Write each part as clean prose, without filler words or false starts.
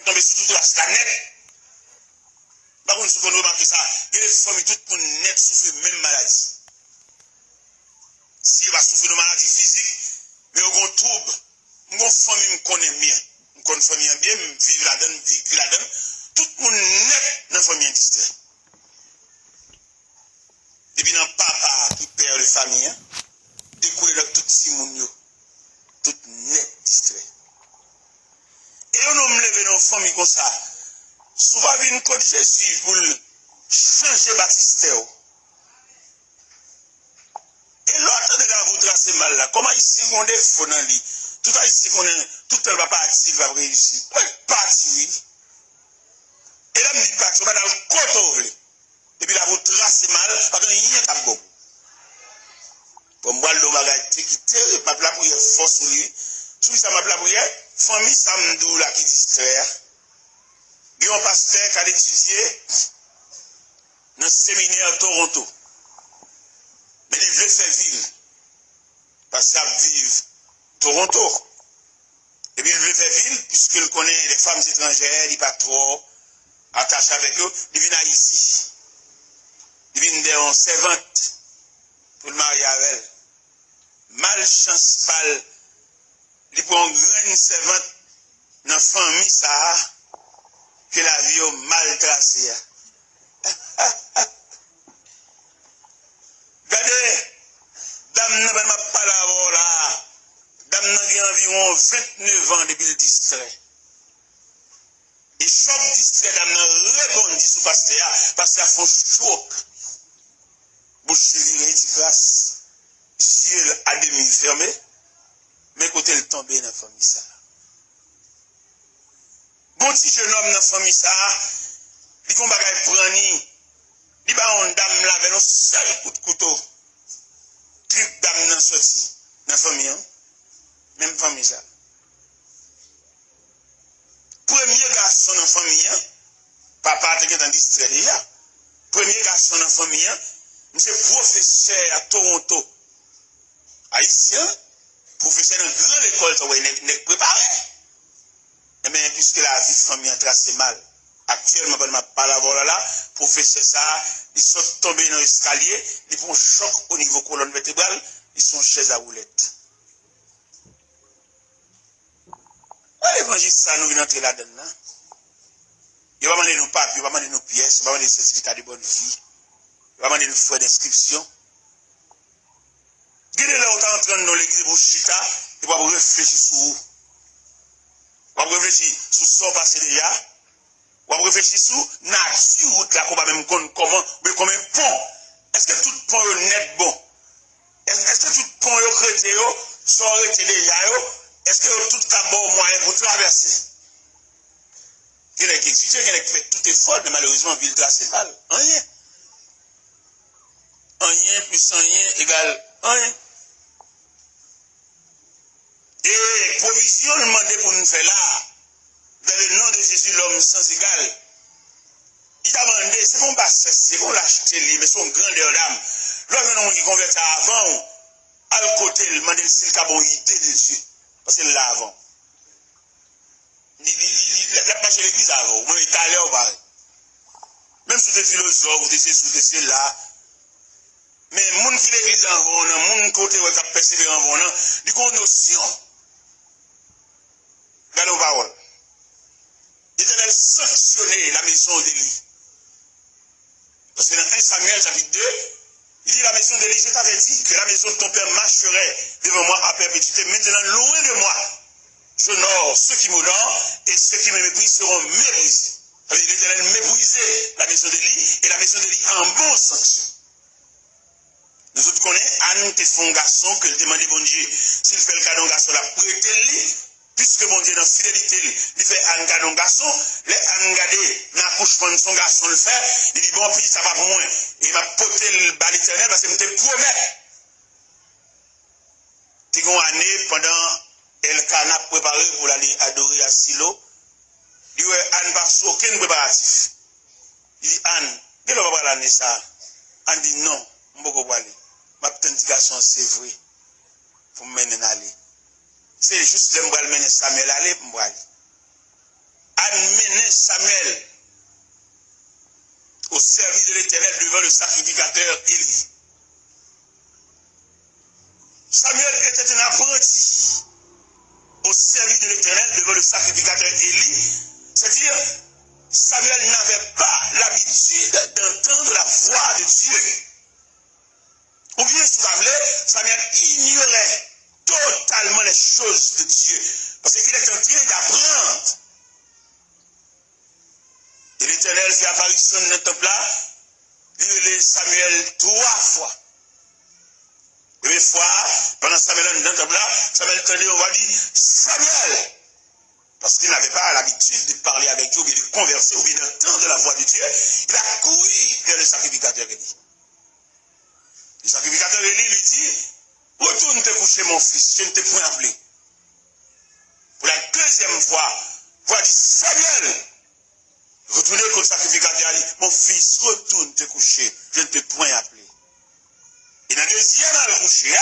tomber sur toute la net. Par contre, si vous remarquez ça, il y a des familles toutes pour net souffrir même maladie. Si vous souffrir de maladie physique, mais vous avez un trouble, vous avez une famille qui connaît bien. Vous connaissez une famille bien, vivre là-dedans, vécu là-dedans. Tout le monde net dans la famille distrait. Et puis, dans le papa qui perd les familles, découle dans tout petit monde, tout net distrait. Et on a levé dans une famille comme ça. Souvent, il y a une code Jésus pour changer Baptiste. Et l'autre de là, vous tracez mal là. Comment ici, on est faux dans lui? Tout à ici, on est, tout le va partir, va réussir. Oui, partir, oui. Et là, me dit pas que on va dans le côté. Et puis là, vous tracez mal, parce qu'il n'y a pas de bon. Pour moi, le bagage qui terrible, ma place pour y force sur lui. Sous ça, ma place pour y famille Samdou là qui distrait. Il y a un pasteur qui a étudié dans le séminaire à Toronto. Mais il veut faire ville. Parce qu'il vit Toronto. Et puis il veut faire ville, puisqu'il connaît les femmes étrangères, il n'est pas trop attaché avec eux. Il vient ici. Il vient en servante pour le marier avec elle. Malchance pâle. Il prend une grande servante dans la famille, ça. Que la vie est mal tracée. Regardez, dame n'a pas parlé là. Dame n'a environ 29 ans depuis le distrait. Et chaque distrait, dame n'a rebondi sous pasteur parce qu'elle fait choc. Bouche virée, grâce. Yeux à demi fermé. Mais côté le tombé dans la famille ça. Bon petit jeune homme dans la famille ça, il va prendre, il va une dame là avec un seul coup de couteau. Triple dame dans sorti dans la famille. Hein? Même famille ça. Premier garçon dans la famille, hein? Papa était dans le distrait déjà. Premier garçon dans la famille, hein? Monsieur professeur à Toronto. Haïtien, professeur dans une grande école, ça va être préparé. Eh bien, puisque la vie de famille a tracé mal, actuellement, je ne parle pas là, professeur ça, ils sont tombés dans l'escalier, ils font choc au niveau colonne vertébrale, ils sont chaises à roulettes. L'évangile, ça, nous venons entrer là-dedans. Il va demander nos papiers, il va demander nos pièces, il va demander des certificats de bonne vie, il va demander nos frais d'inscription. Guidez là où tu es en train de l'église pour chita, et pour réfléchir sur vous. On va réfléchir sur ce qui s'est passé déjà. On va réfléchir sur la nature là qu'on va même comment, mais comme un pont. Est-ce que tout pont est net bon? Est-ce que tout pont est chrétien sont arrêtés déjà? Est-ce que tout est bon moyen pour traverser? Quel est qui étudie, quel est qui fait tout effort, mais malheureusement, ville tracée mal. Rien. Rien plus rien égale rien. Et provision demandée pour nous faire là, dans le nom de Jésus, l'homme sans égal. Il a demandé, c'est bon bassesse, c'est bon l'acheter, mais son grandeur d'âme. L'homme qui convertit avant, à le côté, il demande s'il a une idée de Dieu. Parce qu'il l'a avant. Il a marché l'église avant, il est allé au pareil. Même si des philosophes, des Jésus, des là. Mais les gens qui l'église avant, les gens qui ont persévéré avant, ils ont une notion. Regardez aux paroles. L'Éternel sanctionnait la maison d'Élie. Parce que dans 1 Samuel chapitre 2, il dit la maison d'Élie, je t'avais dit que la maison de ton père marcherait devant moi à perpétuité. Maintenant, loin de moi, j'honore ceux qui m'honorent et ceux qui me méprisent seront méprisés. L'Éternel méprisait la maison d'Élie et la maison d'Élie en bon sanction. Nous autres connaissons, Anne te font un garçon que le demande bon Dieu. S'il fait le cadeau garçon, la prêtez-le. Puisque mon Dieu, dans la fidélité, il fait un cadeau garçon, les Anne gardé dans l'accouchement de son garçon le fait, il dit bon, puis ça va pour moi. Et il m'a porté le bas l'éternel parce qu'il me promet. Une année, pendant Elkana préparé pour aller adorer à Silo, il dit Anne pas aucun préparatif. Il dit Anne, quel va pas l'année ça? Anne dit non, je ne peux pas aller. Ma petite garçon, c'est vrai. Il faut me mener aller. C'est juste le m'bral mener Samuel aller pour aller. mené Samuel au service de l'Éternel devant le sacrificateur Élie. Samuel était un apprenti au service de l'Éternel devant le sacrificateur Élie. C'est-à-dire, Samuel n'avait pas l'habitude d'entendre la voix de Dieu. Ou bien, Samuel ignorait totalement les choses de Dieu. Parce qu'il est en train d'apprendre. Et l'Éternel fait apparition dans le temple là. Il relève Samuel 3 fois. Première fois, pendant Samuel dans le temple là, Samuel tenait, on va dire, Samuel. Parce qu'il n'avait pas l'habitude de parler avec Dieu, ou bien de converser, ou bien d'entendre la voix de Dieu. Il a couru vers le sacrificateur Élie. Le sacrificateur Élie lui dit, retourne te coucher mon fils, je ne t'ai point appelé. Pour la deuxième fois, voilà dit Samuel, retournez contre le sacrificateur Élie, mon fils, retourne te coucher, je ne t'ai point appelé. Et dans le deuxième à le coucher,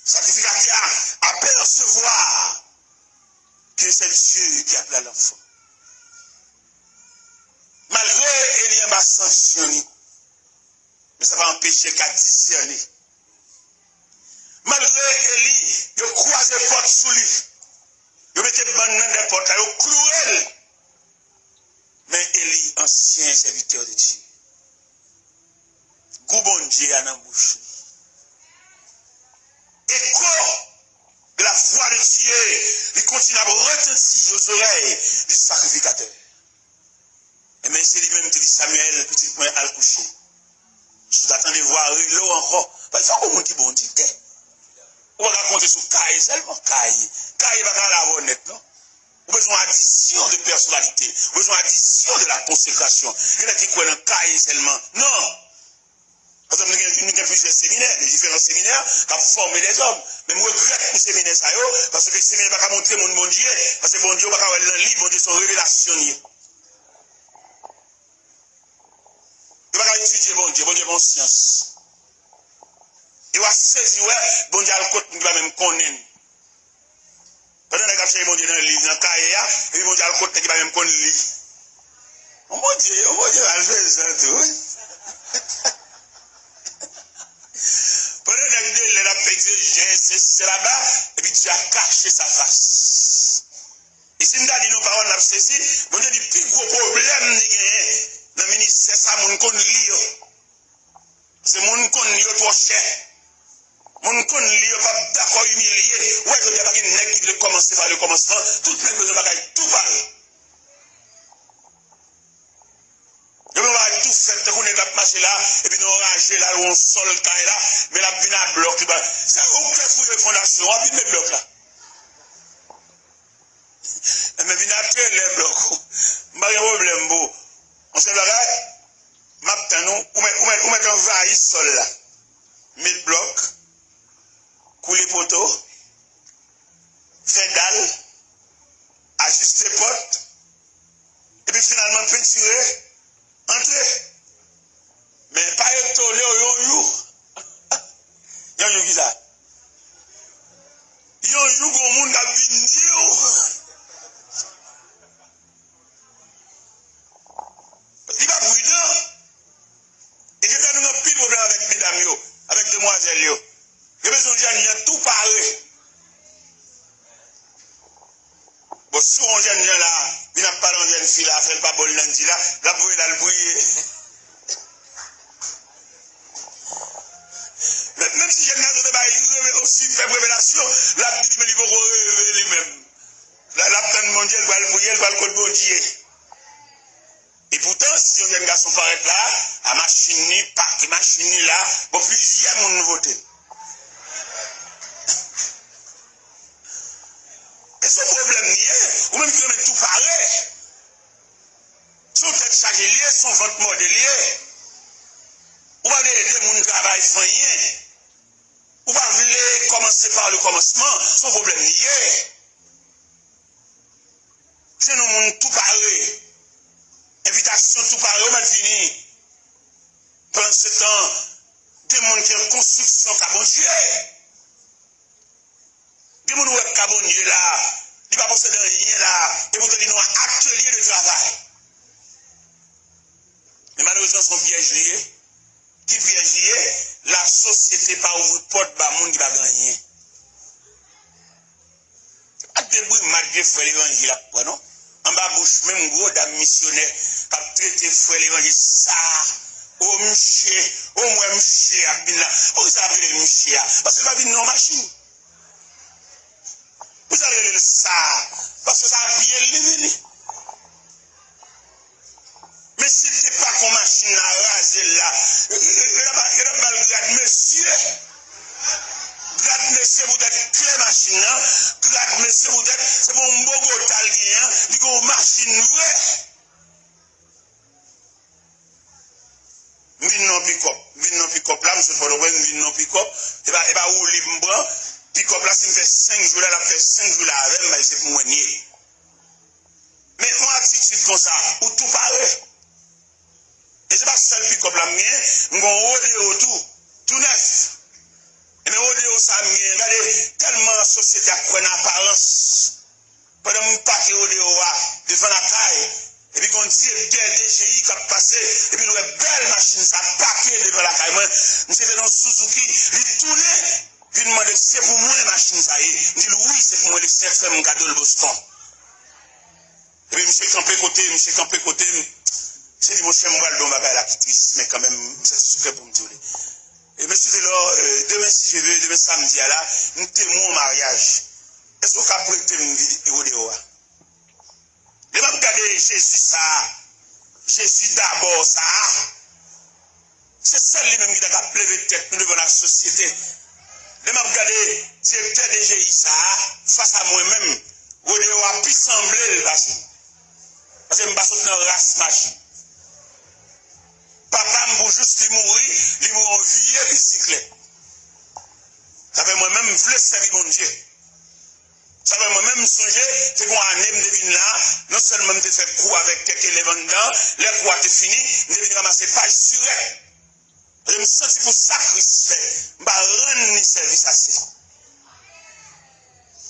le sacrificateur apercevoir que c'est Dieu qui appelle l'enfant. Malgré Élie a sanctionné, mais ça va empêcher qu'à discerner. Malgré Élie, il croise les portes sous lui. Il mettait bonne dans des portes, il clouait. Mais Élie, ancien serviteur de Dieu, Goubon Dieu à l'embouche. Écho de la voix de Dieu, il continue à retentir aux oreilles du sacrificateur. Et même c'est lui-même qui dit Samuel, petit point à le coucher. Je t'attends de voir l'eau encore. Parce que vous dit bon Dieu. On va raconter sur Caï seulement. Caï va pas la honnête, non? Vous avez besoin d'addition de personnalité. Vous avez besoin d'addition de la consécration. Il y en a qui croient dans Caï seulement. Non. Parce que nous avons plusieurs séminaires, des différents séminaires qui ont formé des hommes. Mais moi, je regrette pour ces séminaires, parce que les séminaires ne vont pas montrer mon bon Dieu. Parce que bon Dieu ne va pas voir le livre, bon Dieu, son révélation. Il ne va pas étudier bon Dieu, bon science. Il va saisir, ouais, bon Dieu, à le côté, il va même connaître. Pendant que j'ai mon Dieu dans le livre, dans le cahier, et puis bon Dieu, à le côté, il va même connaître. Oh mon Dieu, va jouer ça tout. Pendant que il a fait c'est là-bas, et puis tu as caché sa face. Et si nous avons dit nos paroles, nous avons saisi, bon Dieu dit, plus gros problème, dans le ministère, ça, mon qu'on lit. C'est mon qu'on lit trop cher. Mon qu'on lit, pas d'accord humilié. Ouais, je ne vais pas qu'il veut commencer par le commencement. Tout le monde va tout parler. Je vais tout faire, qu'on est marché là, et puis nous ranger là, on sol le temps là, mais la bine à bloc. C'est aucun fouille de fondation, on va les blocs là. Mais bine à tuer les blocs. Pas de problème, beau. On se verra, maintenant, nous, on met un vaille sol là. 1000 blocs, couler poteau, faire dalle, ajuster porte, et puis finalement peinturer. Entrez. Mais pas étonné, yon qui ça? Yon comme monde a venu. Il va prudent. Et que nous avons plus de problème avec mesdames, avec demoiselles. Il y a besoin de gens tout parler. Bon, si on jeune là, il n'a pas de jeune fille là, fait pas bon lundi là, la bouille là, le bouiller. Même si jeune là, aussi fait révélation, la petite il va révéler lui-même. La peine mondiale va le bouiller, elle va le code bon Dieu. Et pourtant, si un jeune garçon paraît là, à machine, parc machine là, bon, plusieurs monde voter. Et ce problème n'est ou même qui met tout pareil. Son tête chargée liée, son ventre modélier. Ou pas des gens qui travaillent sans rien. Ou pas voulez commencer par le commencement, son problème n'est c'est nos monde tout pareil. Invitation tout pareil, mal fini. Pendant ce temps, des gens qui ont construction cabonnier. Des gens qui ont cabonnier là. qui va posséder rien là, et pour donner un atelier de travail. Mais malheureusement, son piège lié, qui piège lié, la société pas ouvrir porte bas monde qui va gagner. À début, malgré frère l'évangile après, non? En bas bouche, même gros dame missionnaire, qui a traité frère l'évangile, ça, au monsieur, au moins monsieur, à Bina. Pourquoi ça appelle monsieur? Parce que ça vient dans machine. Vous allez le ça, parce que ça a bien l'évangile. Mais si ce n'est pas qu'on machine à raser là, il y a grade monsieur. Grade monsieur, vous êtes clé machine, grade monsieur, vous êtes, c'est mon bogo talien, il y a une machine vraie. Vin non pick-up là, monsieur Fodouwen, vin non pick-up, et bah où libre, pick-up là, si me fait 5 jours là, fait 5 jours là avec, bah c'est pour moi nier. Mais une attitude comme ça, où tout paraît. Et c'est pas seul pick-up là, mais on rodeo tout neuf. Et mais rodeo ça, regardez, tellement la société a pris une apparence. Pendant mon paquet rodeo devant la caille, et puis qu'on dit, DGI qui a passé, et puis une belle machine, ça paquet devant la caille. Moi, c'était dans Suzuki, il tournait, il demandait, c'est pour moi la machine, ça y est. Je dis, oui, c'est pour moi, les 7 frères, mon cadeau, le Boston. Et puis, monsieur campé côté, c'est dit, mon cher, moi, le don, ma la qui triste, mais quand même, c'est sucré pour me dire. Et monsieur, c'est là, demain, si je veux, demain samedi, là, nous témoins au mariage. Est-ce qu'on peut prêter une vidéo? Je vais regarder Jésus ça. Jésus d'abord ça. C'est celle lui-même qui a plevé tête devant la société. Je vais regarder directeur de GI ça. Face à moi-même. Rodeo a pu sembler le machine. Parce que je ne suis pas dans la race machine. Papa m'a juste il mourit en vieux bicyclette. Ça fait moi-même, je voulais servir mon Dieu. Ça fait moi-même songer, c'est qu'on a un devine là, non seulement de faire coup avec quelques éléments dedans, les coups étaient finis, je devine ramasser page sur elle. Je me sens pour sacrifier, je vais rendre service assez.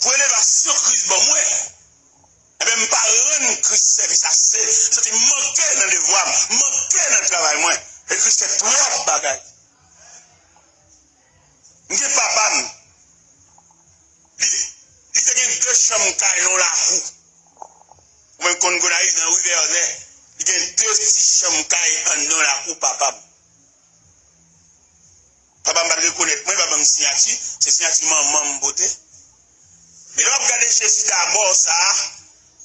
Pour l'élévation Christ, bon, moi, et bien, je ne vais pas rendre Christ service assez. C'est manquer dans le devoir, manquer dans le travail, moi. Et Christ est trop bagaille. Je dis, papa, il y a 2 chambres qui sont là. Moi, quand on a eu dans le rivière, il y a 2 petites chambres qui sont là, papa. Papa m'a reconnaître, moi, papa m'a signature, c'est signature maman beauté. Mais là, regardez Jésus d'abord, ça,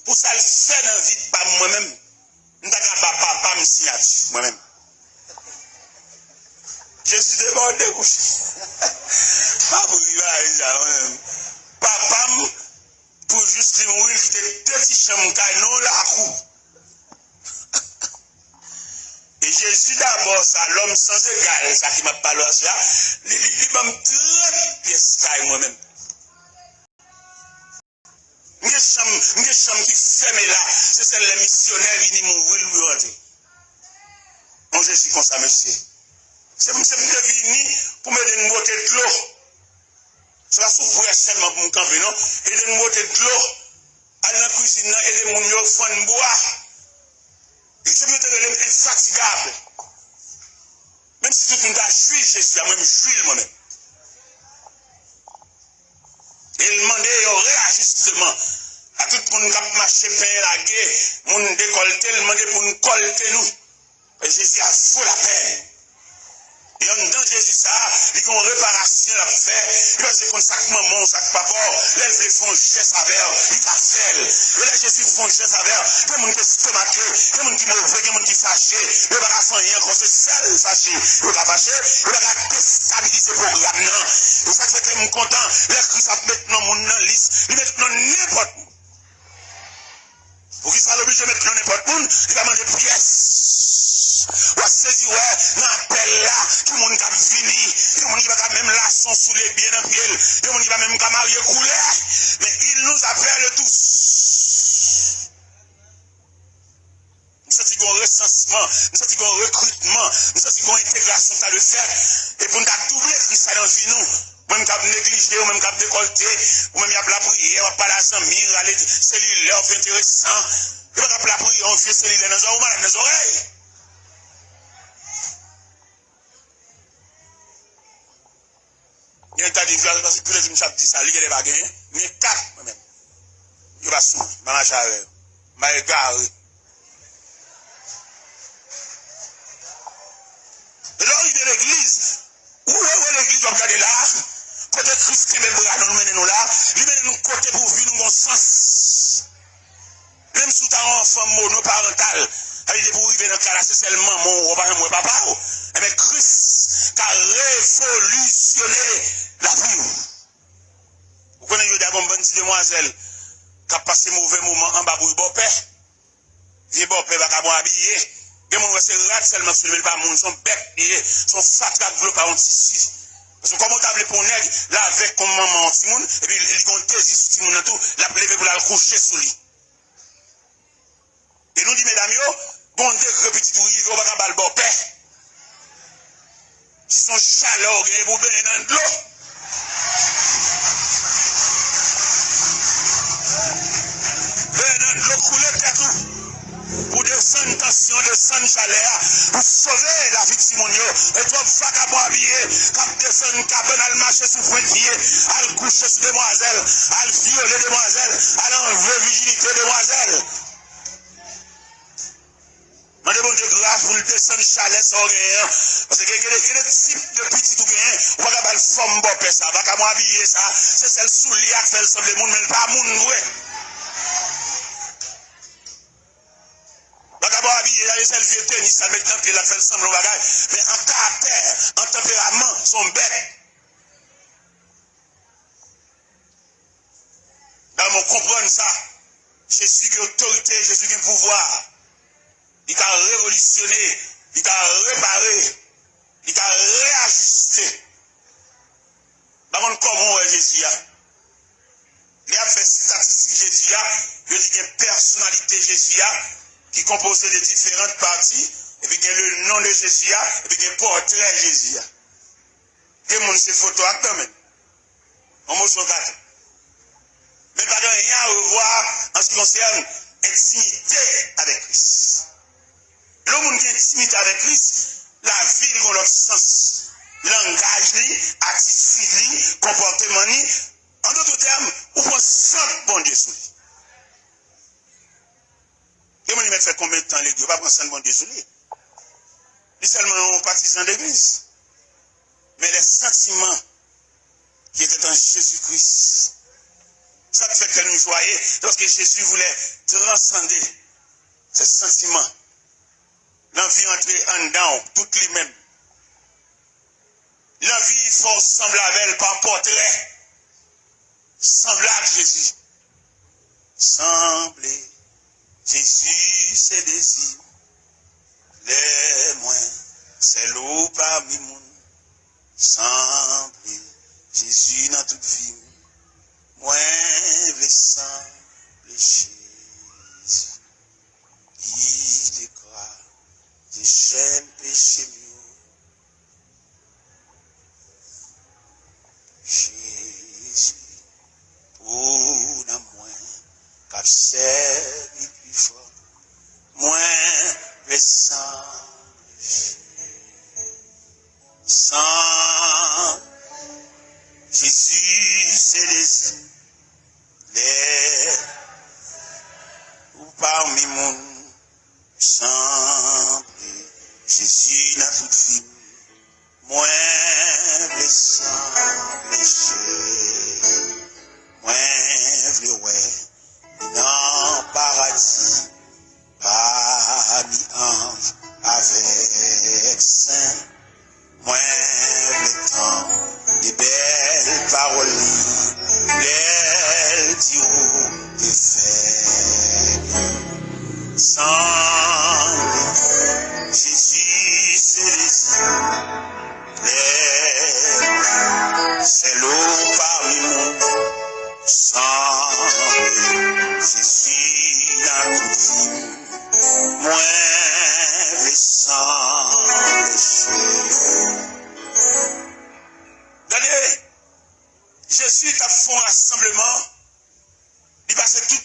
pour ça le faire dans la vie, pas moi-même. Je ne sais pas papa me signature, moi-même. Jésus débordé, couché. Pas pour y aller, moi-même. Papa, pour juste mourir, qui était 2 petites chambres qui sont là, et Jésus d'abord, ça, l'homme sans égal, ça qui m'a parlé à ça, il m'a 30 pièces moi-même. Une chambre qui ferme là, c'est celle les missionnaires qui viennent m'ouvrir le bureau. On Jésus comme ça, monsieur. C'est pour ça que je venir pour me donner une bouteille de l'eau. C'est la soupe seulement pour me camper, non? Et donner une bouteille de l'eau. Aller dans la cuisine, aider mon yo, faire boire. Et c'est peut-être infatigable. Même si tout le monde a joué, Jésus a même joué moi-même. Et il demandait un réajustement à tout le monde qui a marché pain la guerre, mon décolleté, il demandait pour nous colleter nous. Et Jésus a fou la peine. Et en dedans Jésus ça, il y a une réparation à faire. Il va se dire sac maman, sac papa, là ils font geste avec, il a fait. Et là Jésus font geste avec, il y a des gens qui sont stomaqués, il y a des gens qui mauvais, il y a des gens qui fâchés, il n'y a pas rien quand c'est seul fâché, il n'y a pas fâché, il n'y a pas déstabiliser le programme. C'est ça qui fait que je suis content, les Christ a maintenant mon liste, il met dans n'importe où. Pour qu'il soit obligé de mettre dans n'importe où, il va demander pièces. Ou à saisir, ouais, dans l'appel là, tout le monde qui a fini, tout le monde qui va même là, son sous les pieds dans le pied, tout le monde qui va même marier couler, mais il nous appelle tous. Nous sommes un recensement, nous sommes un recrutement, nous sommes une intégration, ça le fait, et pour nous doubler Christ dans la vie, nous, Même cap négligé, ou même cap décolleté, ou même y a la prière, on parle à 100 000, aller cellulaire, c'est intéressant. Il va la prière, on fait cellulaire dans les oreilles. Il y a un tas de gens, parce que tous les films dit ça, il y a des bagages, il y a 4 même. Il va sous, il va marcher avec eux, il va égarer. Et là, il y a l'église. Où est l'église, on regarde là? Côté Christ qui met bras, nous mène nous là, lui mène nous côté pour vivre nous bon sens. Même si tu as un enfant monoparental, avec des pour vivre dans le cas là, c'est seulement mon papa. Mais Christ qui a révolutionné la vie. Vous connaissez, il y a une bonne petite demoiselle qui a passé mauvais moment en bas pour le beau-père. Le beau-père va pas habiller. Il y a des gens qui sont seulement sur le pas, son bec, son fat qui a un tissu. Parce que comment tu as pour nègre, là avec comme maman, et puis il a un désir sur Timoun, tout, la lever pour la coucher sous lui. Et nous dit, mesdames, bon degré petit tout, il va pas le bon père. Si son chaleur, il va baigner dans de l'eau. Baigner dans de l'eau, couler tout. Pour descendre tension, descendre chaleur, pour sauver la vie de Simonio. Et toi, faka pour habiller, cap descendre, cap al marcher sous frontier, al coucher sur demoiselle, al violer demoiselle, al enlever virginité demoiselle. Mais bon Dieu, grâce pour le descendre chaleur, ça rien. Parce que il y a des types de petits tout gain, on va pas le forme bopé ça, va pas habiller ça, c'est celle sous liac, fait le semble le monde, mais pas moun ouais. Habillé dans les selles vieux tennis, ça met le temps que la fait le semble au bagage, mais en caractère, en tempérament, son bec. Dans mon comprendre ça, Jésus qui a autorité, Jésus qui a pouvoir. Il a révolutionné, il a réparé, il a réajusté. Par contre, comment est Jésus? Il a fait statistique Jésus, il a dit qu'il y a une personnalité Jésus qui est composée de différentes parties, et puis il y a le nom de Jésus, et puis il y a un portrait de Jésus. Il y a ces photos à même. On m'a sauvé. Mais pas de rien à revoir en ce qui concerne l'intimité avec Christ. Le monde qui est intimité avec Christ, la vie dans l'autre sens. Langage, attitude, comportement, en d'autres termes, on prend 100 bon Dieu sous lui. Et moi, il m'a fait combien de temps les dieux? Pas prendre 100 bon Dieu sous lui. Il est seulement un partisan d'église. Mais les sentiments qui étaient en Jésus-Christ, ça fait que nous joyons, parce que Jésus voulait transcender ces sentiments. L'envie entrer en dedans, tout lui-même. L'envie, il faut sembler avec elle par portrait. Sembler à Jésus. Sembler. Jésus, ses désirs. Les moins, c'est l'eau parmi nous. Sembler. Jésus dans toute vie. Moins, les sembler Jésus. Il déclare des chaînes péchés mieux. Jésus, pour la moins, car servi plus fort, moins le sang, sans Jésus, c'est les ou parmi mon sang, Jésus n'a toute vie. Moins le sang léché, moins le ouais, dans paradis, parmi anges,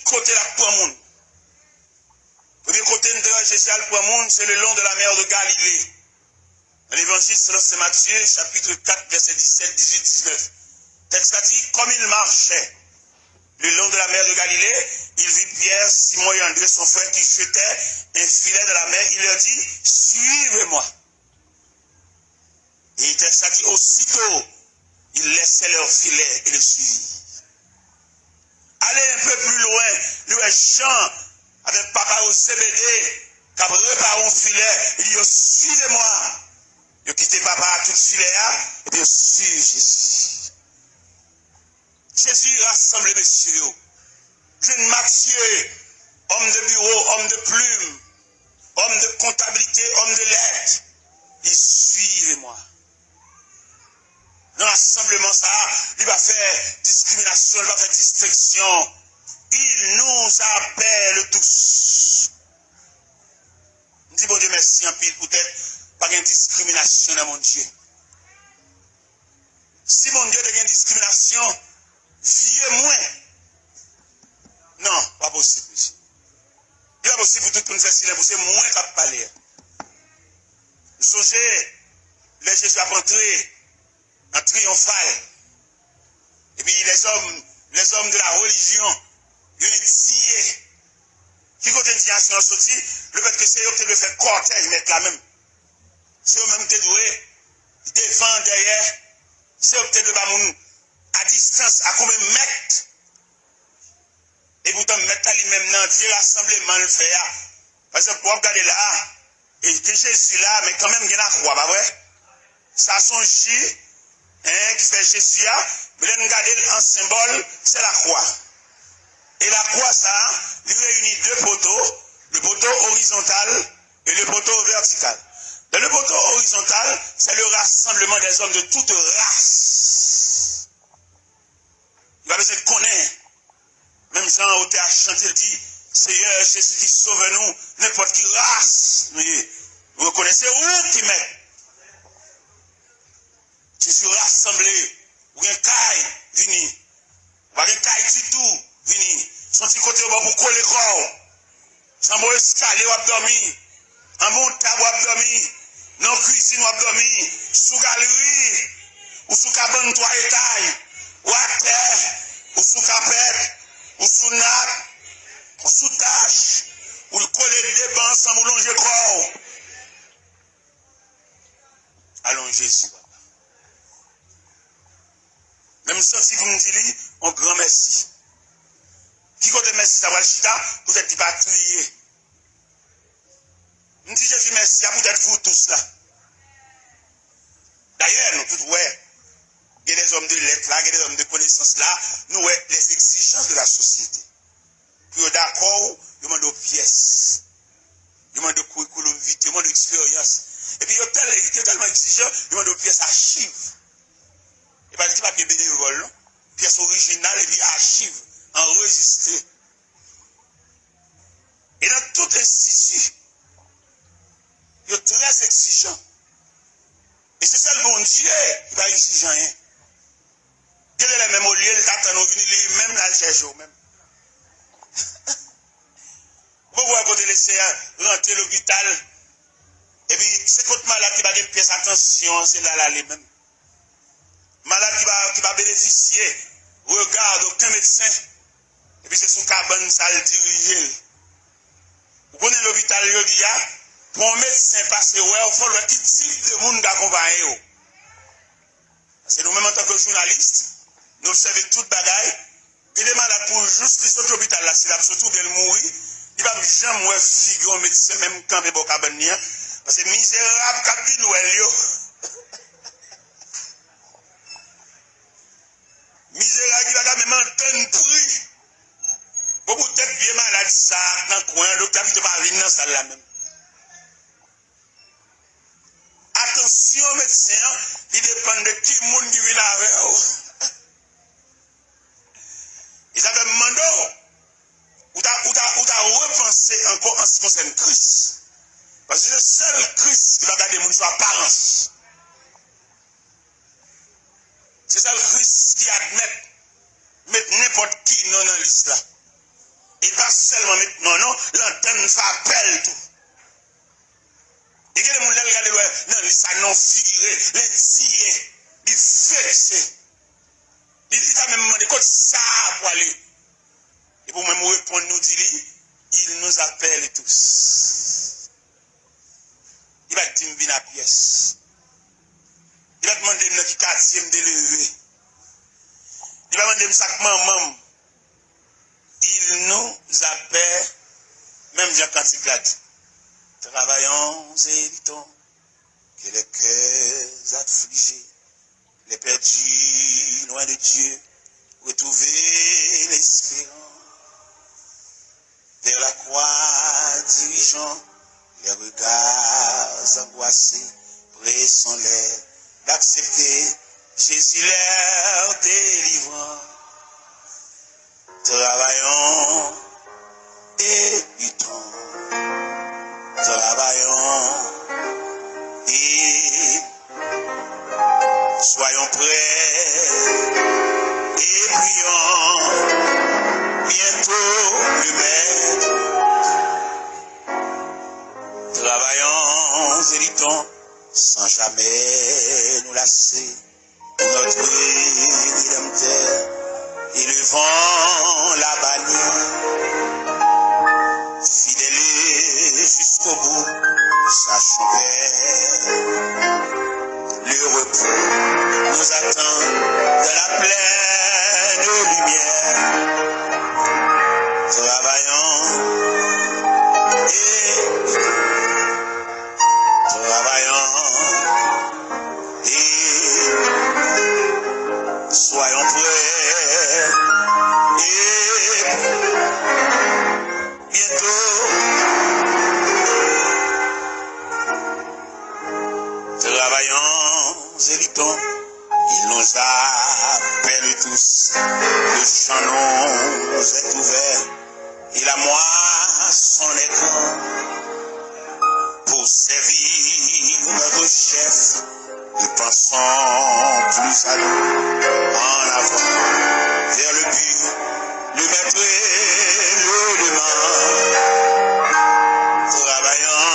côté la pour monde. Premier côté de Jésus pour monde, c'est le long de la mer de Galilée. L'évangile selon Saint Matthieu, chapitre 4, verset 17, 18, 19. Texte a dit, comme il marchait le long de la mer de Galilée, il vit Pierre, Simon et André, son frère, qui jetaient un filet dans la mer. Il leur dit, suivez-moi. Et il texte a dit, aussitôt, ils laissaient leur filet et le suivirent. Allez un peu plus loin, nous Jean, avec papa au CBD, qui a préparé un filet, il dit, suivez-moi. Il a quitté papa à tout filet, et puis il suit Jésus. Jésus rassemble messieurs. Jeune Mathieu, homme de bureau, homme de plume, homme de comptabilité, homme de lettres. Il suivez-moi. Dans l'assemblement, ça, il va faire discrimination, il va faire distinction. Il nous appelle tous. Je dis bon Dieu merci en pile, peut-être pas de discrimination dans mon Dieu. Si mon Dieu a une discrimination, vieux moins. Non, pas possible. Il n'est pas possible pour tout le monde faire silence, c'est moins qu'à parler. Songez, les Jésus a rentré en triomphal. Et puis les hommes de la religion, ils ont indignés. Qui côté indignation sorti, le fait que c'est eux qui devaient faire cortège, mettre la même. C'est eux-mêmes qui doivent devant, derrière. C'est eux qui doivent à distance, à combien de mètres. Et pourtant, mettre lui-même dans Dieu rassemblement le fait. Parce que pour regarder là, et Jésus là, mais quand même, il y a la croix, pas vrai? Ça son chi, qui fait Jésus là, mais nous regardons en symbole, c'est la croix. Et la croix, ça, lui réunit deux poteaux, le poteau horizontal et le poteau vertical. Dans le poteau horizontal, c'est le rassemblement des hommes de toute race. Il va besoin de connaître. Même Jean au théâtre chanté, il dit, Seigneur Jésus qui sauve nous, n'importe qui race. Vous reconnaissez où qui met? Jésus rassemblé, ou un caille, vini. Ou un caille du tout, vini. Son petit côté pour coller le corps. Sans bon escalier ou abdomen. En bon table ou abdomen. Non cuisine ou abdomen. Sous galerie. Ou sous cabane 3 étages. Ou à terre. Ou sous capette. Ou sous nappe. Ou sous tâche. Ou le coller des bancs sans longer le corps. Allons Jésus. Même si vous me dites, un grand merci. Qui côté merci, ça va le chita, vous êtes pas trié. Nous disons Jésus merci à peut-être vous tous là. D'ailleurs, nous tous, ouais, il y a des hommes de lettres là, il y a des hommes de connaissances là, nous, ouais, les exigences de la société. Pour d'accord, ils demandent aux pièces. Ils demandent au curriculum vitae, ils demandent l'expérience. Et puis, ils sont tellement exigeants, ils demandent aux pièces archives. Et pas des papiers bénévoles, non? Pièces originales et puis archives, enregistrées. Et dans tout institut, il est très exigeant. Et c'est ça le bon Dieu qui va exiger rien. Dieu est le même au lieu, il t'attend, on vient lui-même là, le chercher au-même. Vous à côté laisser rentrer l'hôpital. Et puis, c'est contre malade qui va avoir une pièce, attention, c'est là les mêmes. Malade qui va bénéficier, regarde aucun médecin. Et puis c'est sous cabane, ça le dirige. Vous connaissez l'hôpital, il dit, pour un médecin passer, ouais, il faut le petit type de monde d'accompagner. Parce que nous-mêmes, en tant que journalistes, nous observons toute bagaille. Il y a des malades pour juste qui sont à l'hôpital, là, c'est surtout bien mourir. Il ne va jamais figurer un médecin, même quand il est au cabane. Parce que misérable, quand il est misérable, il va même entendre prix. Beaucoup de bien malade, ça, dans le coin, l'autre ne va pas venir dans salle là même. Attention, médecin, il dépend de qui monde qui vient avec vous. Ils avaient demandé, ou t'as repensé encore en ce qui concerne Christ. Parce que c'est le seul Christ qui va garder mon apparence. C'est ça le Christ qui admet mettre n'importe qui non dans l'islam. Et seulement maintenant, non, l'antenne fait appel tout. Et que les gens regardent non, ça non figuré, l'intillé, il vexé. Il a même demandé quoi ça pour aller. Et pour même répondre, nous dit, il nous appelle tous. Il va dire, viens à pièce. Il va demander qui quartier me lever. Il va demander chaque maman. Il nous appelle, même Jean Cantique l'a dit. Travaillons et luttons, que les cœurs affligés, les perdus loin de Dieu, retrouver l'espérance. Vers la croix dirigeant, les regards angoissés, pressons-les d'accepter Jésus leur délivrant. Travaillons et luttons. Travaillons et soyons prêts et prions bientôt le maître. Travaillons et luttons sans jamais nous lasser pour notre Rédempteur, élevant la bannière. Fidèles jusqu'au bout, sachons que le repos nous attend dans la pleine lumière. Travaillons et soyons prêts et bientôt. Travaillons et luttons, il nous appelle tous, le champ nous est ouvert, et la moisson est grande, pour servir notre chef, nous pensons plus à nous, en avant, vers le but, le maître et le demande. Travaillons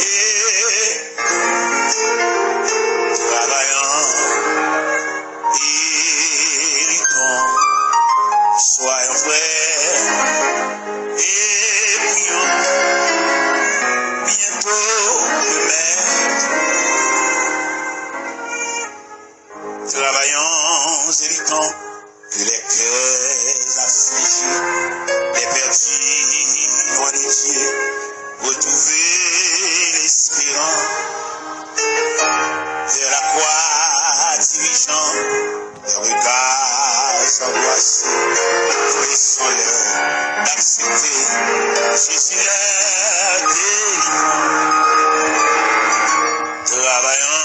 et luttons, soyons frères et prions bientôt le maître. Travaillons et luttons, que les cœurs affligés, les perdus loin de Dieu, retrouver l'espérance. Vers la croix dirigeant, les regards angoissés, pressons-les d'accepter Jésus leur délivrant. Travaillons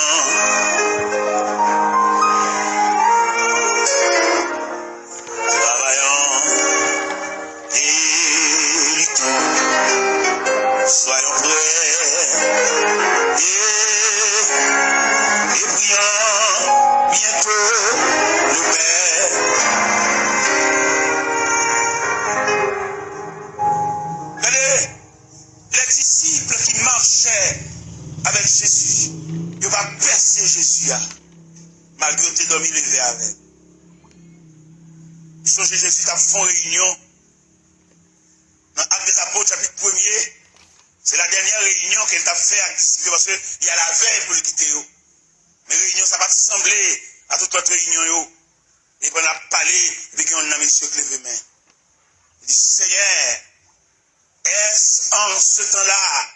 et luttons, soyons prêts et prions bientôt le Père. Regardez, les disciples qui marchaient avec Jésus, ils vont percer Jésus, malgré que tu es dormi levé avec. Ils sont chez Jésus, ils font réunion. Dans Actes des Apôtres, chapitre 1er, c'est la dernière réunion qu'elle t'a fait avec les disciples, parce qu'il y a la veille pour le quitter. Mais réunion, ça va sembler à toute autre réunion. Et puis on a parlé, et puis on a mis sur les mains. Il dit, Seigneur, est-ce en ce temps-là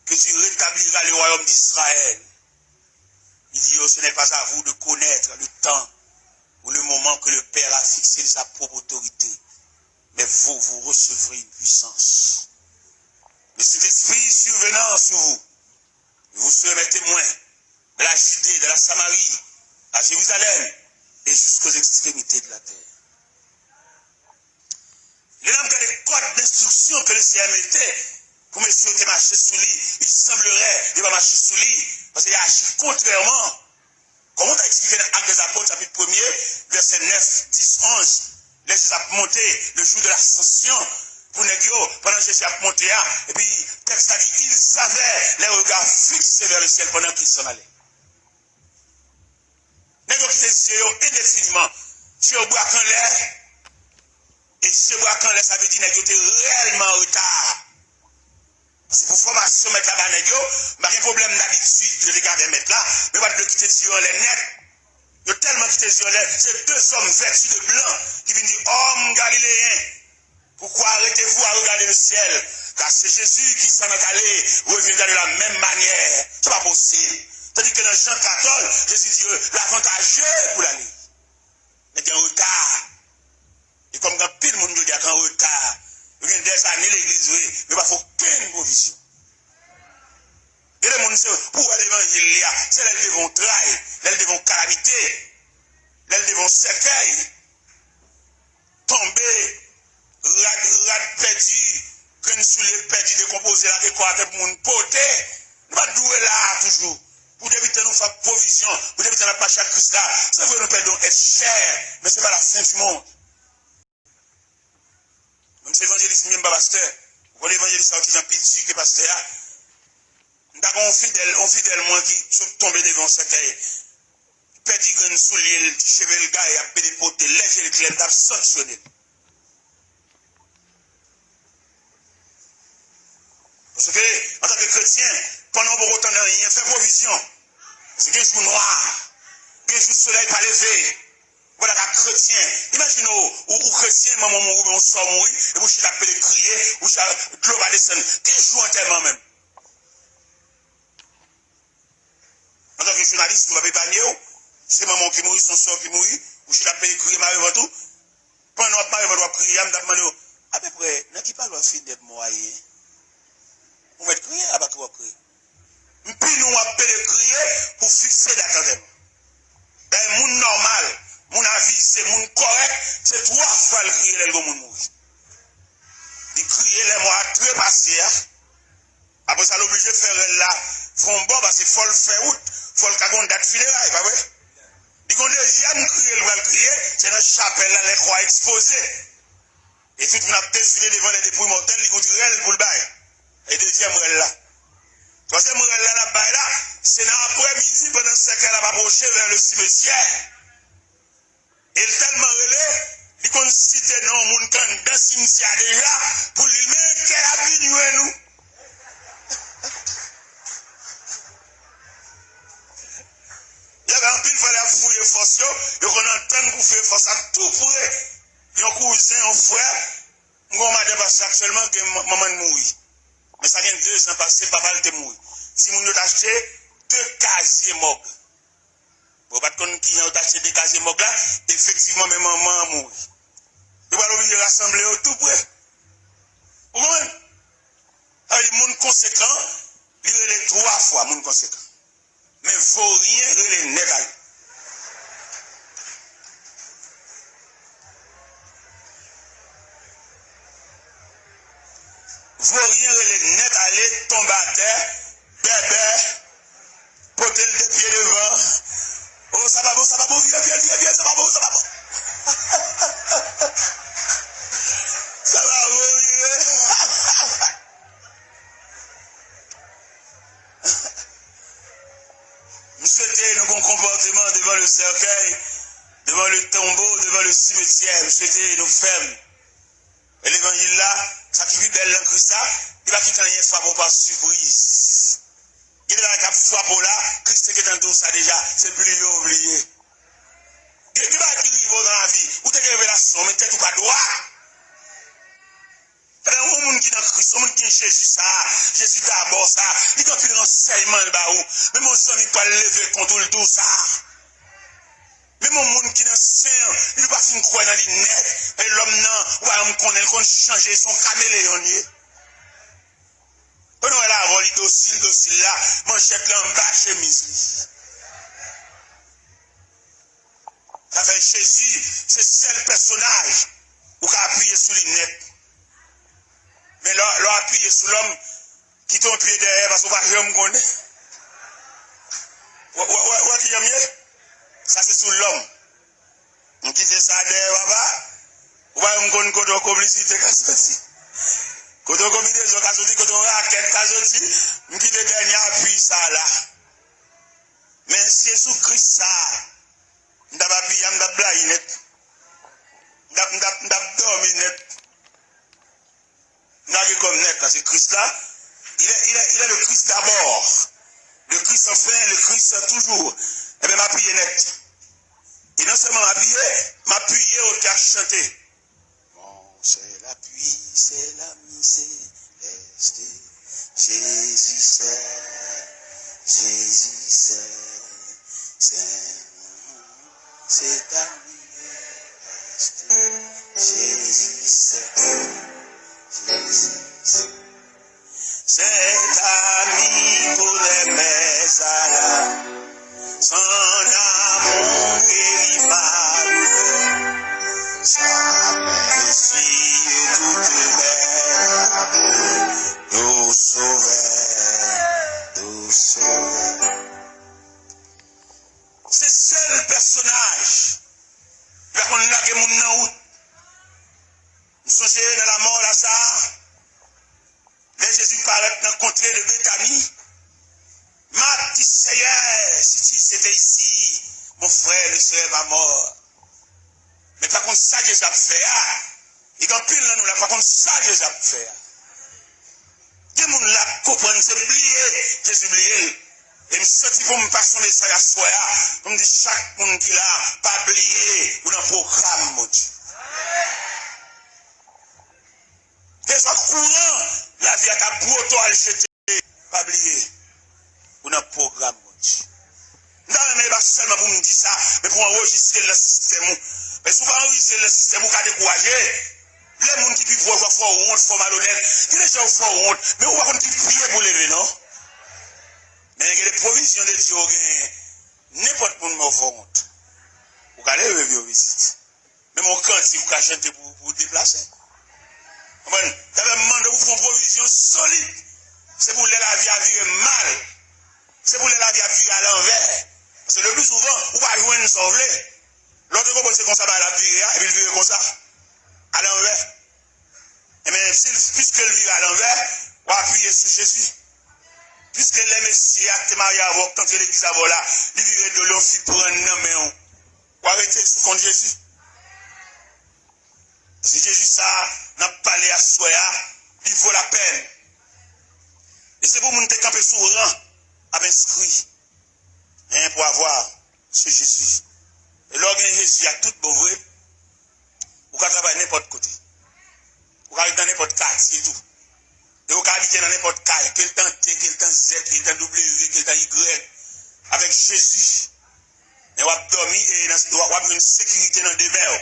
que tu rétabliras le royaume d'Israël? Il dit, oh, ce n'est pas à vous de connaître le temps ou le moment que le Père a fixé de sa propre autorité. Mais vous recevrez une puissance. Le Saint-Esprit survenant sur vous, vous serez mes témoins de la Judée, de la Samarie, à Jérusalem et jusqu'aux extrémités de la terre. Les hommes qui ont des codes d'instruction que le Seigneur mettait pour monsieur qui marcher sous lui, il semblerait qu'il va marcher sous lui parce qu'il a agi contrairement. Comment tu as expliqué dans Actes des Apôtres, chapitre 1er, verset 9, 10, 11, Jésus a monté le jour de l'ascension. Pour Négio, pendant que Jésus a monté, et puis, le texte a dit, ils avaient les regards fixés vers le ciel pendant qu'ils s'en allaient. Négio qui était yeux indéfiniment, sur bois quand l'air, et sur bois quand l'air, ça veut dire Négio était réellement en retard. C'est pour formation mettre là-bas, Négio, pas de problème d'habitude de regarder mettre là, mais pas de quitter les yeux en l'air net. Il y a tellement quitté les yeux en l'air, c'est deux hommes vêtus de blanc qui viennent dire, homme galiléen. Pourquoi arrêtez-vous à regarder le ciel? Car c'est Jésus qui s'en est allé revenir de la même manière. C'est pas possible. C'est-à-dire que dans Jean 14, Jésus dit l'avantageux pour l'aller. Mais il y a un retard. Et comme quand pile le monde dit qu'il y a un retard, il y a des années l'église, mais il n'y a pas aucune provision. Et les gens, pour l'évangile, c'est là qu'ils devons trahir, là ils devons calamité, là ils devons cercueil, tomber. Rad perdu, graine sous les perdu, décomposé la quoi avec mon poté. Nous pas doué là toujours. Pour éviter nous faire provision, pour éviter la pache à Christ là. C'est vrai nous perdons être cher, mais c'est pas la fin du monde. Même si l'évangéliste même pas pasteur, pour l'évangéliste qui est pitié que pasteur, nous avons un fidèle moi qui sont tombés devant ce cahier. Perdu graine sous l'île, cheveux le gars et a pédé poté, léger le clé, t'a sanctionné. Parce que, en tant que chrétien, pendant beaucoup de temps, il y a fait provision. C'est qu'il y a un jour noir, il y a un jour soleil pas levé. Voilà, un chrétien. Imaginez, ou chrétien, maman mourir, on sort mourir, et vous chez appelé crier, vous chez l'eau va descendre. Qui joue en tellement même? En tant que journaliste, vous m'avez épargné, c'est maman qui mourit, son soeur qui mourit, vous chez appelé crier, Marie avant tout. Pendant que Marie va crier, je me demande, à peu près, n'a qui parle de fin d'être moyen? Vous mettez crier, à bas quoi crier. Puis nous appelons crier pour fixer l'attendement. Dans le monde normal, mon avis, c'est monde correct, c'est 3 fois le crier les gens mourir. Il crier les mois très passés. Après ça, l'obligé de faire là, font bon parce qu'il faut le faire août, il faut le faire une date funéraire, pas vrai? Il y a un deuxième crier, le crier, c'est dans la chapelle là, les croix exposées. Et tout le monde a défilé devant les dépouilles mortelles, il continue pour le bail. Et deuxième là. Troisième là, c'est dans l'après-midi pendant ce qu'elle a approché vers le cimetière. Et il tellement relais, il qu'on cite dans le monde dans le cimetière déjà, pour lui même qu'elle a venu nous. Il y avait un pile, il fallait fouiller force, et qu'on entend pour faire force à tout pour eux. Il y a un cousin, un frère, on m'a dépassé actuellement que maman mourit. Mais ça vient 2 ans passés, papa était mort. Si vous avez acheté 2 casiers morts, vous ne pouvez pas qui ont acheté 2 casiers morts là, effectivement, même maman a mort. Vous allez obligé de rassembler tout près. Vous comprenez? Les gens conséquents, ils les 3 fois, les gens conséquents. Mais il ne faut rien les négatifs. Vous rien les net aller tomber à terre, bébé, porter le pied devant. Oh, ça va beau, viens, ça va beau. Ça va beau, nous souhaitons un bon comportement devant le cercueil, devant le tombeau, devant le cimetière. Nous souhaitons nos fermes. Et l'évangile là, ça qui vit belle dans Christ, il va quitter rien soit par surprise. Il va cap soit pour là, Christ qui est dans tout ça déjà, c'est plus oublié. Il va qui vivre dans la vie, ou t'es révélation, mais t'es tout pas droit. Il y a un monde qui est dans Christ, un monde qui est Jésus ça, Jésus d'abord ça, il doit plus renseignement là où, mais mon son il pas lever contre le tout ça. Mais mon monde qui est dans le sein, il ne va pas finir croire dans les nets, et l'homme non, il va changer son caméléon. Pendant elle a avant les docile là, manchette là en bas, chemise. Ça fait Jésus, c'est le seul personnage qui a appuyé sur les nets. Mais là, appuyé sur l'homme qui tombe pied derrière parce qu'on va jamais me connaître. Ouais, qui aime mieux? Ça c'est sur l'homme. On quitte ça derrière, papa. Ou pas me connaître complicité qu'a sorti. Quand on combinaison qu'a sorti, quand on raquette qu'a sorti, me quitte dernier appui ça là. Mais si Jésus-Christ ça, m'da pas piller, m'da blague net. M'da dormi net. N'a comme net là, c'est Christ là. Il est le Christ d'abord. Le Christ enfin, le Christ toujours. Eh bien, m'appuyer net. Et non seulement m'appuyer au cœur chanté. Bon, c'est l'appui, c'est l'ami, c'est Jésus c'est ami, Jésus c'est ami pour les messages, son amour inimable, sa suis toute belle, nous sauver. C'est seul personnage, qu'on a que mon nom, nous sommes dans la mort là ça. Mais Jésus paraît dans le contrée de Béthanie. M'a dit, Seigneur, si c'était ici, mon frère ne serait pas mort. Mais par contre, ça Jésus a fait. Il y a pile dans nous là, par contre, ça Jésus a fait. Des gens là comprennent, c'est oublié, Jésus oublié. Et me senti pour me passer son message à soi. Comme dit chaque monde qui l'a, pas oublié, ou dans le programme, mon Dieu. Des gens courant, la vie a ta bouton à le jeter. Pas oublier. Ou dans le programme, mon Dieu. Non, mais pas seulement pour me dire ça, mais pour enregistrer le système. Mais souvent, enregistrer le système, vous avez découragé. Les gens qui vivent pour faire honte, faut malhonnête. Les gens font honte, mais vous avez qui prier pour lever, non? Mais il y a des provisions de Dieu, n'importe qui me fait honte. Vous allez lever au visite. Mais mon camp, si vous avez chanté pour déplacer. Vous avez demandé vous faire une provision solide. C'est pour la vie à vivre mal. C'est pour la vie à vivre à l'envers. Parce que le plus souvent, vous ne pouvez pas nous sauver. L'autre fois, c'est comme ça, la vie, et puis il vit comme ça, à l'envers. Et bien, puisque le vit à l'envers, on va appuyer sur Jésus. Puisque les messieurs actes mariés avant, quand l'église avant là, ils vivent de l'eau, ils prennent un main. Ou arrêter sous contre Jésus. Si Jésus ça n'a pas parlé à soi, il vaut la peine. Et c'est pour nous camper sur le rang, à inscrit, pour avoir ce Jésus. Et l'organe Jésus, il y a tout bon vrai. Vous pouvez travailler n'importe côté. Vous pouvez aller dans n'importe quartier et tout. Et vous pouvez habiter dans n'importe caille, quel temps T, quel temps Z, quel temps W, quel temps Y, avec Jésus. Et vous avez dormi et vous avez une sécurité dans des mains.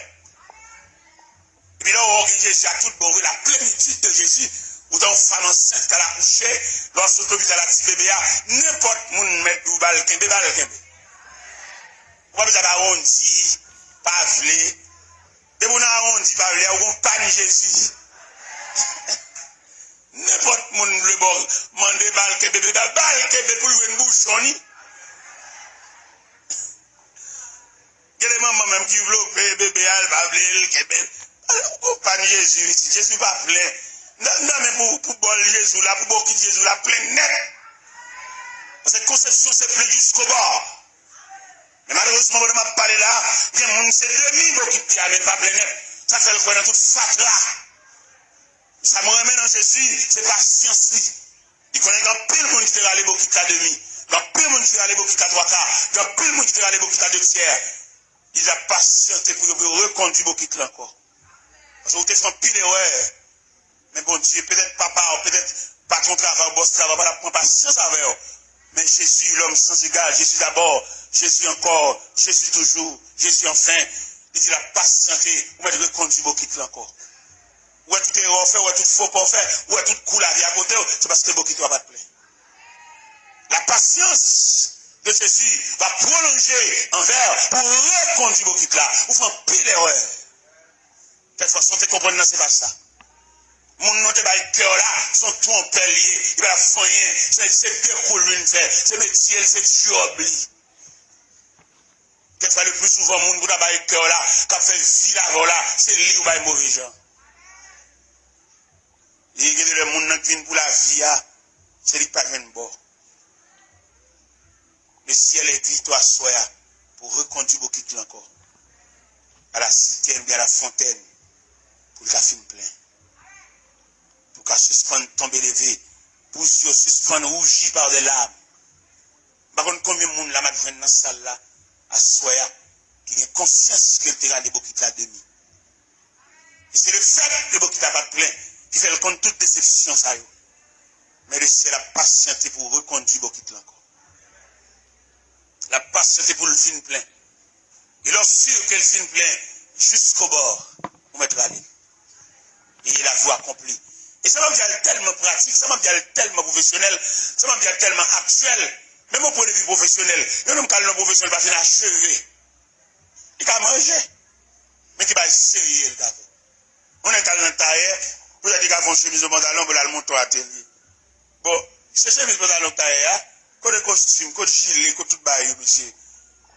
Et puis là, vous avez Jésus, à tout bon vrai, la plénitude de Jésus. Ou dans une femme enceinte qui a accouché, lorsque vous êtes à la petite bébé, n'importe où vous mettez vous balle, qu'un bébé. Vous avez arrondi, pas vlé. Et vous n'avez arrondi, pas vlé, vous n'avez pas ni Jésus. N'importe où le bon, mandez balle, qu'un bébé, balle, qu'un bébé pour lui une bouchon. Il y a des mamans même qui veulent bébé, pas vlé, qu'un bébé. Vous pas ni Jésus, Jésus pas plein. Non, mais pour bol Jésus là, pour beaucoup Jésus là, plein net. Parce que conception, c'est plein jusqu'au bord. Mais malheureusement, on m'a parlé là, il y a un c'est demi beaucoup qui a pas plein net. Ça fait le coin dans toute fac là. Ça me remet dans Jésus, c'est pas science. Il connaît qu'un pile monde qui te râle beaucoup qui a demi. Qu'un pile monde qui te râle beaucoup qui a trois quarts. Qu'un pile monde qui te râle beaucoup qui a deux tiers. Il a patienté pour reconduire beaucoup qui encore. Parce que vous êtes fait un pile d'erreur. Mais bon Dieu, peut-être papa, peut-être pas ton travail, boss travail, pas la prendre patience avec eux. Mais Jésus, l'homme sans égal, Jésus d'abord, Jésus encore, Jésus toujours, Jésus enfin. Il dit la patienté, ou est reconduire beaucoup qui encore. Ou est tout erreur fait, ou est tout faux pas fait, ou est tout cool la vie à côté, c'est parce que beaucoup qui ne va pas te plaire. La patience de Jésus va prolonger envers pour reconduire beaucoup qui là. Ou fait un pile d'erreur. Quelle façon tu comprends dans ce pas ça? Mon nom te va cœur là, son tout en pelier, il va faire rien, c'est découlé une fait, c'est métier, c'est job. Quelquefois, le plus souvent, moun pour d'avoir cœur là, qui fait vie avant là, c'est lui ou pas mauvais gens. Et il y a des gens qui viennent pour la vie, c'est lui qui pas de bord. Le ciel est dit, toi, soya, pour reconduire beaucoup de encore. À la citerne, bien à la fontaine, pour le café plein. Pour qu'à suspendre, tomber levé, pour suspendre, rougir par des larmes. Par contre, combien de monde là, m'a dans cette salle là, à soya, qui a conscience qu'elle te regarde beaucoup de la demi. Et c'est le fait que beaucoup de pas plein, qui fait le compte toute déception, ça. Mais le ciel a patienté pour reconduire beaucoup de encore. La patienté pour le film plein. Et lorsque le film plein, jusqu'au bord, vous mettre la ligne. Et la voie accomplie. Et ça m'a dit tellement pratique, ça m'a dit tellement professionnel, ça m'a dit tellement actuel. Même au point de vue professionnel, nous ne parlons professionnel parce qu'il a achevé. Il a mangé. Mais qui va sérieux le gars. On est allé dans le tailleur, vous avez dit qu'il a fait une chemise au pantalon pour aller monter à l'atelier. Bon, ce chemise au pantalon tailleur, quand le costume, quand le gilet, quand tout le bail, monsieur.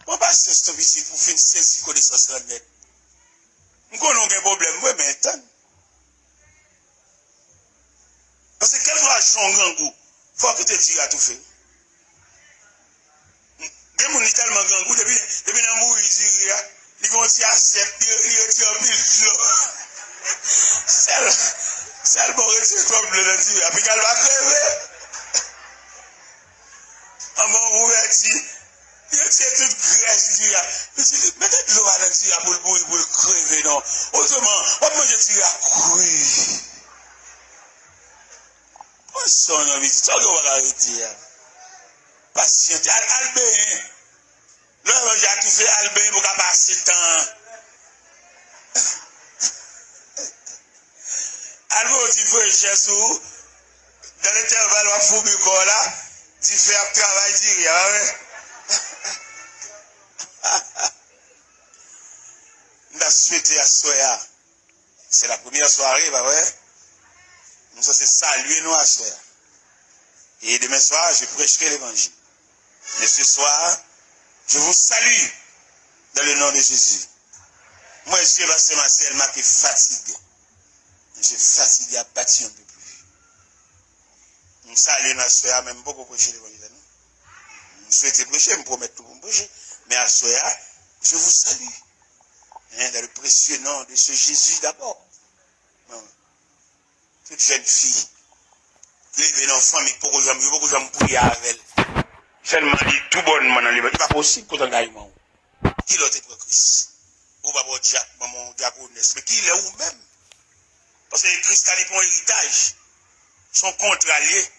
On passe ce visite pour finir saisir connaissance la net. Nous avons un problème, oui, mais attends. Parce que quel soit son grand goût, il faut que tu te dises à tout faire. Des gens qui tellement grand goût, depuis un bout, ils disent, ils vont tirer à 7, ils retirent un pile. Celle pour retirer le problème de Dieu, puis qu'elle va crever. En mon ouverture, il retire toute graisse Dieu. Mettez de l'eau à la Dieu pour le crever, non. Autrement, on peut tirer à courir. On sonne en visite, on va arrêter. Patiente, Albin. Là, j'ai tout fait Albin pour passer le temps. Albin, tu fais chercher dans l'intervalle, on va fouiller le corps là, tu fais un travail direct. Nous avons souhaité à Soya. C'est la première soirée, bah ouais. Nous sommes saluer nous à Soya. Et demain soir, je prêcherai l'évangile. Mais ce soir, je vous salue dans le nom de Jésus. Moi, je suis Pasteur Marcel, m'a été fatigué. Je suis fatigué à bâtir un peu plus. Nous saluons à Soya, même beaucoup prêcher l'évangile. Nous souhaitons prêcher, me promettre tout pour prêcher. Mais à Soya, je vous salue. Dans le précieux nom de ce Jésus d'abord. Toute jeune fille qui est venue en famille, beaucoup de gens prier avec elle. Seulement dit tout bonnement dans les bras. Il n'est pas possible qu'on t'engage. Qui l'a été pour Christ? Ou pas pour Diacre, maman diaconesse. Mais qui il est ou même? Parce que Christ a dit pour un héritage. Son contre allié.